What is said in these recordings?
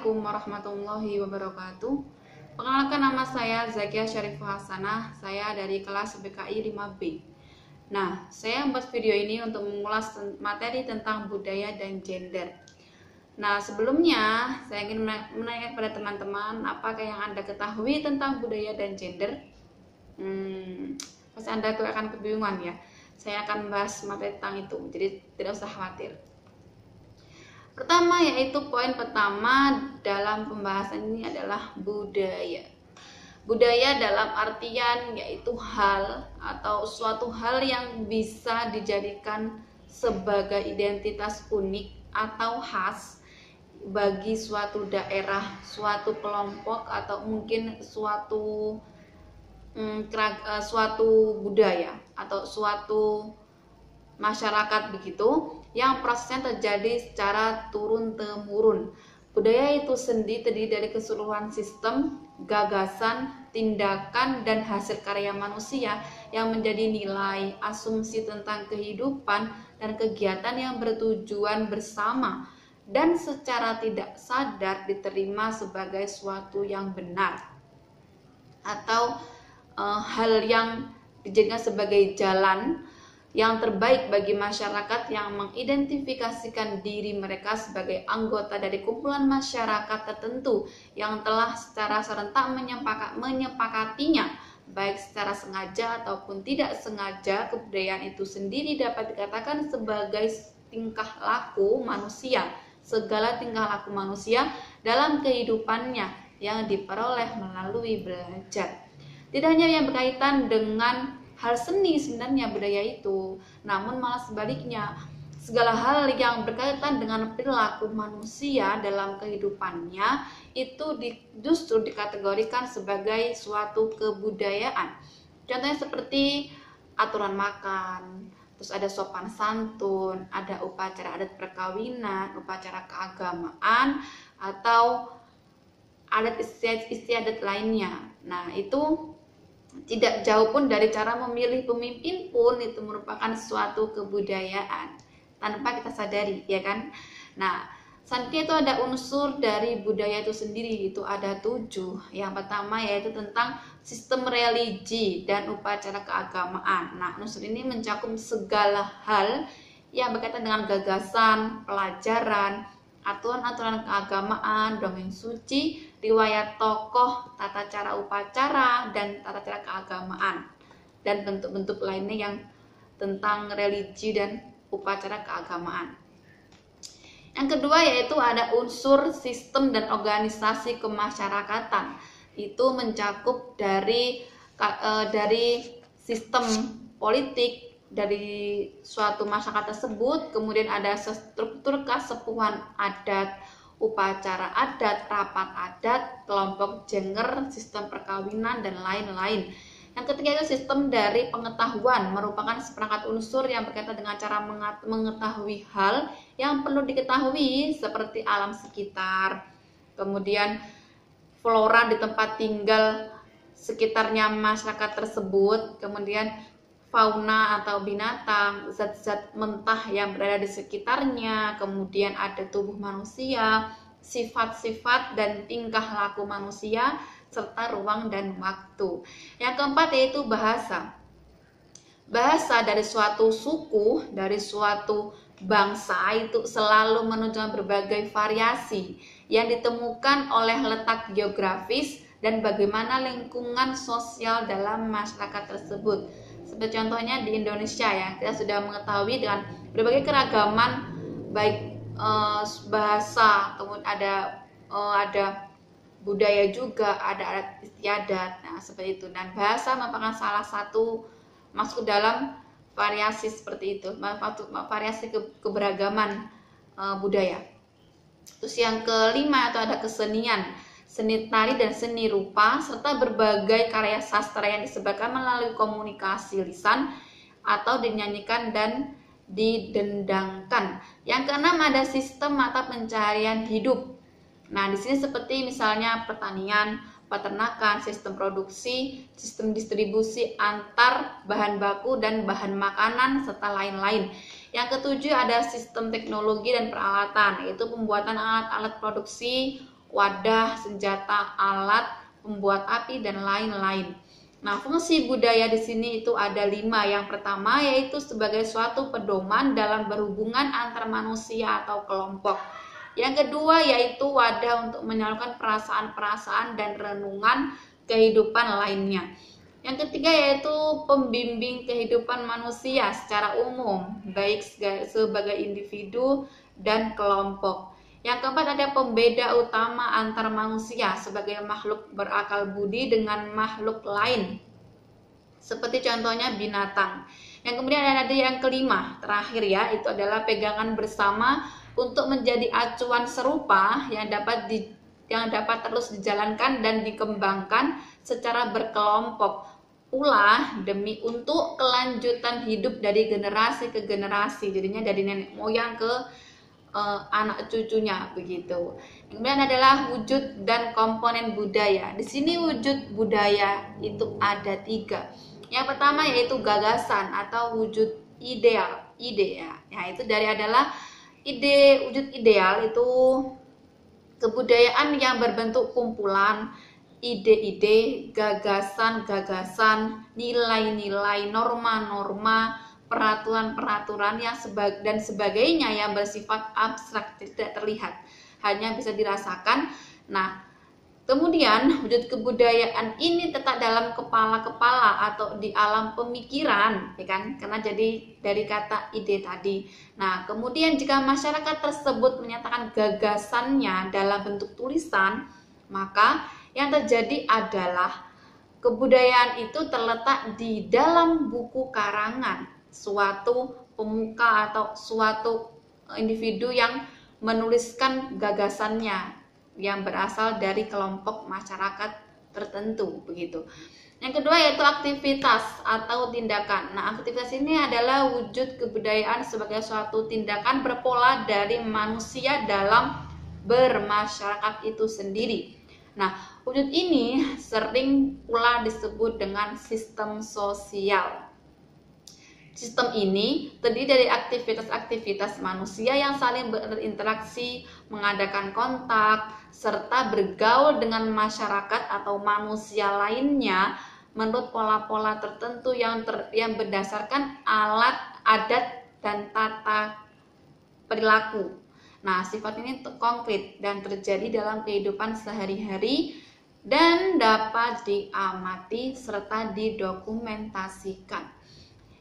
Assalamualaikum warahmatullahi wabarakatuh. Perkenalkan, nama saya Zakia Syarifah Hasanah. Saya dari kelas BKI 5B. Nah, saya membuat video ini untuk mengulas materi tentang budaya dan gender. Nah, sebelumnya saya ingin menanyakan kepada teman-teman, apakah yang Anda ketahui tentang budaya dan gender? Pasti Anda akan kebingungan ya. Saya akan membahas materi tentang itu, jadi tidak usah khawatir. Pertama, yaitu poin pertama dalam pembahasan ini adalah budaya. Budaya dalam artian yaitu hal atau suatu hal yang bisa dijadikan sebagai identitas unik atau khas bagi suatu daerah, suatu kelompok, atau mungkin suatu budaya atau suatu masyarakat begitu, yang prosesnya terjadi secara turun-temurun. Budaya itu sendiri terdiri dari keseluruhan sistem, gagasan, tindakan, dan hasil karya manusia yang menjadi nilai, asumsi tentang kehidupan, dan kegiatan yang bertujuan bersama dan secara tidak sadar diterima sebagai suatu yang benar atau hal yang dijadikan sebagai jalan yang terbaik bagi masyarakat yang mengidentifikasikan diri mereka sebagai anggota dari kumpulan masyarakat tertentu yang telah secara serentak menyepakatinya, baik secara sengaja ataupun tidak sengaja. Kebudayaan itu sendiri dapat dikatakan sebagai tingkah laku manusia, segala tingkah laku manusia dalam kehidupannya yang diperoleh melalui belajar. Tidak hanya yang berkaitan dengan hal seni sebenarnya budaya itu, namun malah sebaliknya, segala hal yang berkaitan dengan perilaku manusia dalam kehidupannya itu justru dikategorikan sebagai suatu kebudayaan. Contohnya seperti aturan makan, terus ada sopan santun, ada upacara adat perkawinan, upacara keagamaan, atau adat istiadat lainnya. Nah, itu tidak jauh pun dari cara memilih pemimpin pun itu merupakan suatu kebudayaan tanpa kita sadari, ya kan? Nah, selanjutnya itu ada unsur dari budaya itu sendiri, itu ada 7. Yang pertama yaitu tentang sistem religi dan upacara keagamaan. Nah, unsur ini mencakup segala hal yang berkaitan dengan gagasan, pelajaran, aturan-aturan keagamaan, dongeng suci, riwayat tokoh, tata cara upacara, dan tata cara keagamaan, dan bentuk-bentuk lainnya yang tentang religi dan upacara keagamaan. Yang kedua yaitu ada unsur sistem dan organisasi kemasyarakatan. Itu mencakup dari sistem politik dari suatu masyarakat tersebut, kemudian ada struktur kesepuhan adat, upacara adat, rapat adat, kelompok gender, sistem perkawinan, dan lain-lain. Yang ketiga itu sistem dari pengetahuan, merupakan seperangkat unsur yang berkaitan dengan cara mengetahui hal yang perlu diketahui seperti alam sekitar, kemudian flora di tempat tinggal sekitarnya masyarakat tersebut, kemudian fauna atau binatang, zat-zat mentah yang berada di sekitarnya, kemudian ada tubuh manusia, sifat-sifat dan tingkah laku manusia, serta ruang dan waktu. Yang keempat yaitu bahasa. Bahasa dari suatu suku, dari suatu bangsa itu selalu menunjukkan berbagai variasi yang ditemukan oleh letak geografis dan bagaimana lingkungan sosial dalam masyarakat tersebut. Seperti contohnya di Indonesia ya, kita sudah mengetahui dengan berbagai keragaman baik bahasa, kemudian ada budaya juga, ada adat istiadat. Nah, seperti itu. Dan bahasa merupakan salah satu masuk dalam variasi seperti itu, variasi keberagaman budaya. Terus yang kelima itu ada kesenian, seni tari dan seni rupa, serta berbagai karya sastra yang disebarkan melalui komunikasi lisan atau dinyanyikan dan didendangkan. Yang keenam ada sistem mata pencaharian hidup. Nah, di sini seperti misalnya pertanian, peternakan, sistem produksi, sistem distribusi antar bahan baku dan bahan makanan, serta lain-lain. Yang ketujuh ada sistem teknologi dan peralatan, yaitu pembuatan alat-alat produksi, wadah, senjata, alat, pembuat api, dan lain-lain. Nah, fungsi budaya di sini itu ada 5. Yang pertama yaitu sebagai suatu pedoman dalam berhubungan antar manusia atau kelompok. Yang kedua yaitu wadah untuk menyalurkan perasaan-perasaan dan renungan kehidupan lainnya. Yang ketiga yaitu pembimbing kehidupan manusia secara umum, baik sebagai individu dan kelompok. Yang keempat ada pembeda utama antar manusia sebagai makhluk berakal budi dengan makhluk lain, seperti contohnya binatang. Yang kemudian ada yang kelima, terakhir ya, itu adalah pegangan bersama untuk menjadi acuan serupa yang dapat terus dijalankan dan dikembangkan secara berkelompok pula demi untuk kelanjutan hidup dari generasi ke generasi. Jadinya dari nenek moyang ke anak cucunya begitu. Kemudian adalah wujud dan komponen budaya. Di sini wujud budaya itu ada 3. Yang pertama yaitu gagasan atau wujud ideal, ide ya. Itu adalah ide, wujud ideal itu kebudayaan yang berbentuk kumpulan ide-ide, gagasan-gagasan, nilai-nilai, norma-norma, peraturan-peraturan yang dan sebagainya yang bersifat abstrak, tidak terlihat, hanya bisa dirasakan. Nah, kemudian wujud kebudayaan ini tetap dalam kepala-kepala atau di alam pemikiran, ya kan? Karena jadi dari kata ide tadi. Nah, kemudian jika masyarakat tersebut menyatakan gagasannya dalam bentuk tulisan, maka yang terjadi adalah kebudayaan itu terletak di dalam buku karangan suatu pemuka atau suatu individu yang menuliskan gagasannya yang berasal dari kelompok masyarakat tertentu begitu. Yang kedua yaitu aktivitas atau tindakan. Nah, aktivitas ini adalah wujud kebudayaan sebagai suatu tindakan berpola dari manusia dalam bermasyarakat itu sendiri. Nah, wujud ini sering pula disebut dengan sistem sosial. Sistem ini terdiri dari aktivitas-aktivitas manusia yang saling berinteraksi, mengadakan kontak, serta bergaul dengan masyarakat atau manusia lainnya menurut pola-pola tertentu yang berdasarkan adat dan tata perilaku. Nah, sifat ini konkret dan terjadi dalam kehidupan sehari-hari dan dapat diamati serta didokumentasikan.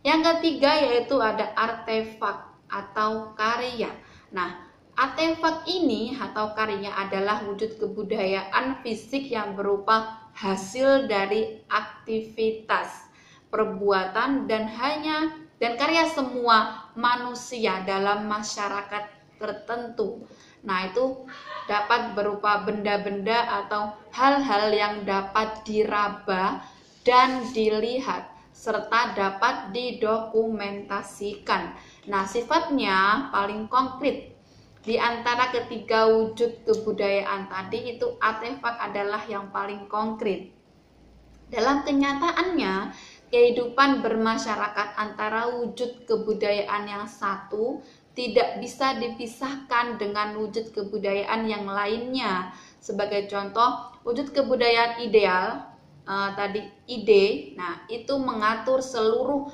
Yang ketiga yaitu ada artefak atau karya. Nah, artefak ini atau karya adalah wujud kebudayaan fisik yang berupa hasil dari aktivitas, perbuatan dan karya semua manusia dalam masyarakat tertentu. Nah, itu dapat berupa benda-benda atau hal-hal yang dapat diraba dan dilihat serta dapat didokumentasikan. Nah, sifatnya paling konkret di antara ketiga wujud kebudayaan tadi itu artefak adalah yang paling konkret. Dalam kenyataannya, kehidupan bermasyarakat antara wujud kebudayaan yang satu tidak bisa dipisahkan dengan wujud kebudayaan yang lainnya. Sebagai contoh, wujud kebudayaan ideal tadi ide, nah itu mengatur seluruh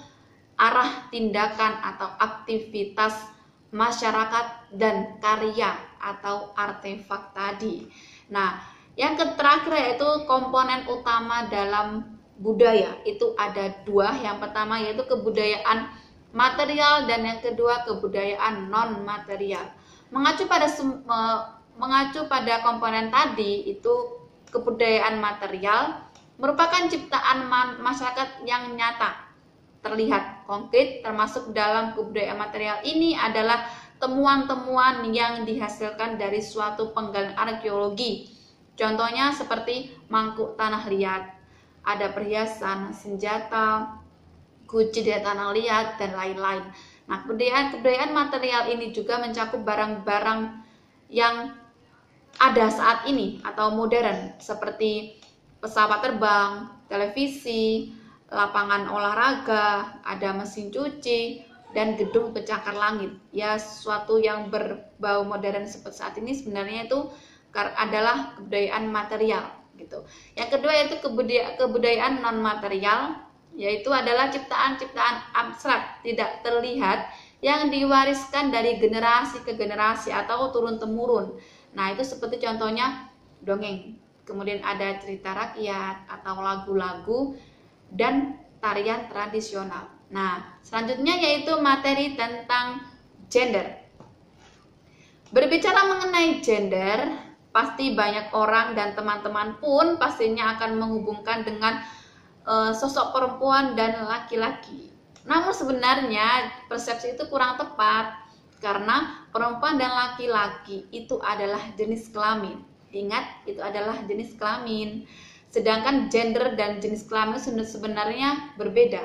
arah tindakan atau aktivitas masyarakat dan karya atau artefak tadi. Nah, yang terakhir yaitu komponen utama dalam budaya itu ada 2. Yang pertama yaitu kebudayaan material dan yang kedua kebudayaan non material. Mengacu pada komponen tadi itu kebudayaan material merupakan ciptaan masyarakat yang nyata, terlihat konkret, termasuk dalam kebudayaan material ini adalah temuan-temuan yang dihasilkan dari suatu penggalian arkeologi. Contohnya seperti mangkuk tanah liat, ada perhiasan, senjata, kunci dari tanah liat, dan lain-lain. Nah, kebudayaan material ini juga mencakup barang-barang yang ada saat ini atau modern seperti pesawat terbang, televisi, lapangan olahraga, ada mesin cuci, dan gedung pencakar langit. Ya, sesuatu yang berbau modern seperti saat ini sebenarnya itu adalah kebudayaan material gitu. Yang kedua yaitu kebudayaan non material, yaitu adalah ciptaan-ciptaan abstrak tidak terlihat yang diwariskan dari generasi ke generasi atau turun temurun. Nah, itu seperti contohnya dongeng, kemudian ada cerita rakyat atau lagu-lagu dan tarian tradisional. Nah, selanjutnya yaitu materi tentang gender. Berbicara mengenai gender, pasti banyak orang dan teman-teman pun pastinya akan menghubungkan dengan sosok perempuan dan laki-laki. Namun sebenarnya persepsi itu kurang tepat karena perempuan dan laki-laki itu adalah jenis kelamin. Ingat, itu adalah jenis kelamin. Sedangkan gender dan jenis kelamin sebenarnya berbeda.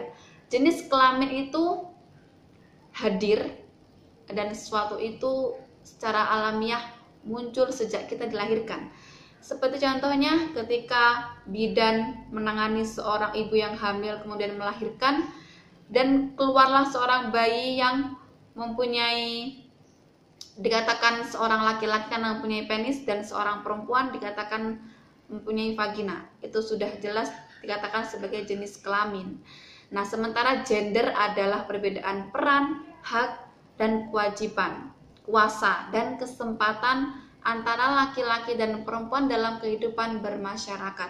Jenis kelamin itu hadir dan sesuatu itu secara alamiah muncul sejak kita dilahirkan. Seperti contohnya ketika bidan menangani seorang ibu yang hamil kemudian melahirkan dan keluarlah seorang bayi yang mempunyai, dikatakan seorang laki-laki karena mempunyai penis dan seorang perempuan dikatakan mempunyai vagina. Itu sudah jelas dikatakan sebagai jenis kelamin. Nah, sementara gender adalah perbedaan peran, hak, dan kewajiban, kuasa, dan kesempatan antara laki-laki dan perempuan dalam kehidupan bermasyarakat.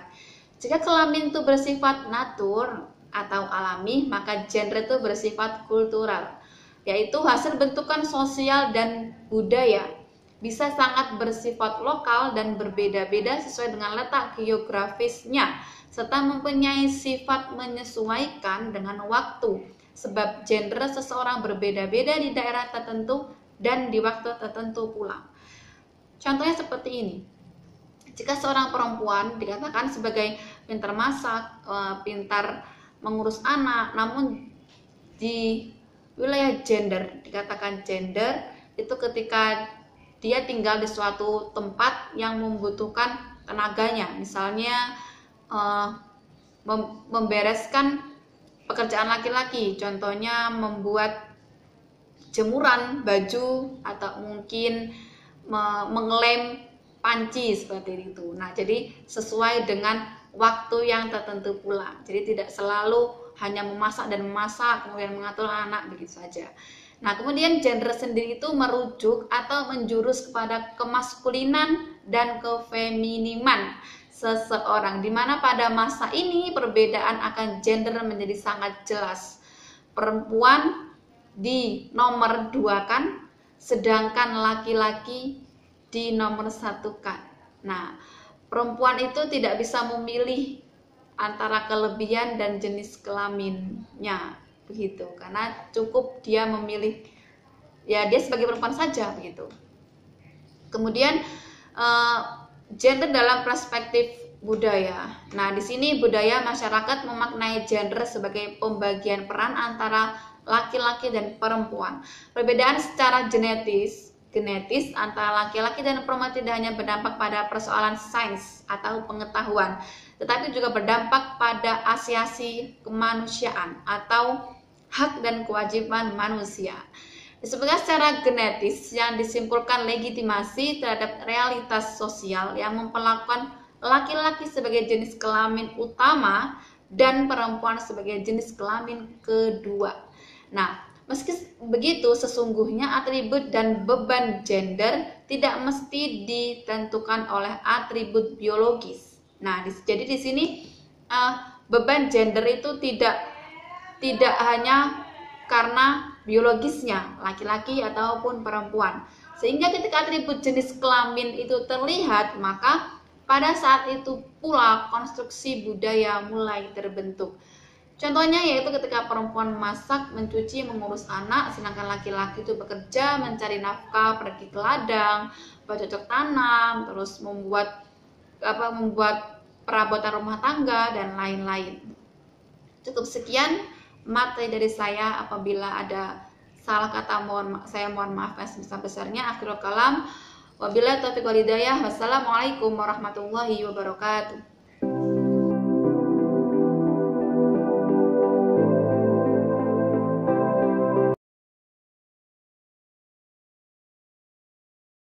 Jika kelamin itu bersifat natur atau alami, maka gender itu bersifat kultural, yaitu hasil bentukan sosial dan budaya. Bisa sangat bersifat lokal dan berbeda-beda sesuai dengan letak geografisnya, serta mempunyai sifat menyesuaikan dengan waktu, sebab gender seseorang berbeda-beda di daerah tertentu dan di waktu tertentu pula. Contohnya seperti ini. Jika seorang perempuan dikatakan sebagai pintar masak, pintar mengurus anak, namun di wilayah gender, dikatakan gender itu ketika dia tinggal di suatu tempat yang membutuhkan tenaganya, misalnya membereskan pekerjaan laki-laki, contohnya membuat jemuran baju atau mungkin mengelem panci seperti itu. Nah, jadi sesuai dengan waktu yang tertentu pula. Jadi tidak selalu hanya memasak dan memasak kemudian mengatur anak begitu saja. Nah, kemudian gender sendiri itu merujuk atau menjurus kepada kemaskulinan dan kefeminiman seseorang, di mana pada masa ini perbedaan akan gender menjadi sangat jelas. Perempuan di nomor 2-kan, sedangkan laki-laki di nomor 1-kan. Nah, perempuan itu tidak bisa memilih antara kelebihan dan jenis kelaminnya begitu, karena cukup dia memilih, ya dia sebagai perempuan saja begitu. Kemudian gender dalam perspektif budaya. Nah, di sini budaya masyarakat memaknai gender sebagai pembagian peran antara laki-laki dan perempuan. Perbedaan secara genetis antara laki-laki dan perempuan tidak hanya berdampak pada persoalan sains atau pengetahuan, tetapi juga berdampak pada asasi kemanusiaan atau hak dan kewajiban manusia. Disebutkan secara genetis yang disimpulkan legitimasi terhadap realitas sosial yang memperlakukan laki-laki sebagai jenis kelamin utama dan perempuan sebagai jenis kelamin kedua. Nah, meski begitu, sesungguhnya atribut dan beban gender tidak mesti ditentukan oleh atribut biologis. Nah, jadi di sini beban gender itu tidak hanya karena biologisnya, laki-laki ataupun perempuan. Sehingga ketika atribut jenis kelamin itu terlihat, maka pada saat itu pula konstruksi budaya mulai terbentuk. Contohnya yaitu ketika perempuan memasak, mencuci, mengurus anak, sedangkan laki-laki itu bekerja, mencari nafkah, pergi ke ladang, bercocok tanam, terus membuat perabotan rumah tangga dan lain-lain. Cukup sekian materi dari saya. Apabila ada salah kata saya mohon maaf yang sebesar-besarnya. Akhirul kalam, wabillahi taufiq wal hidayah. Wassalamualaikum warahmatullahi wabarakatuh.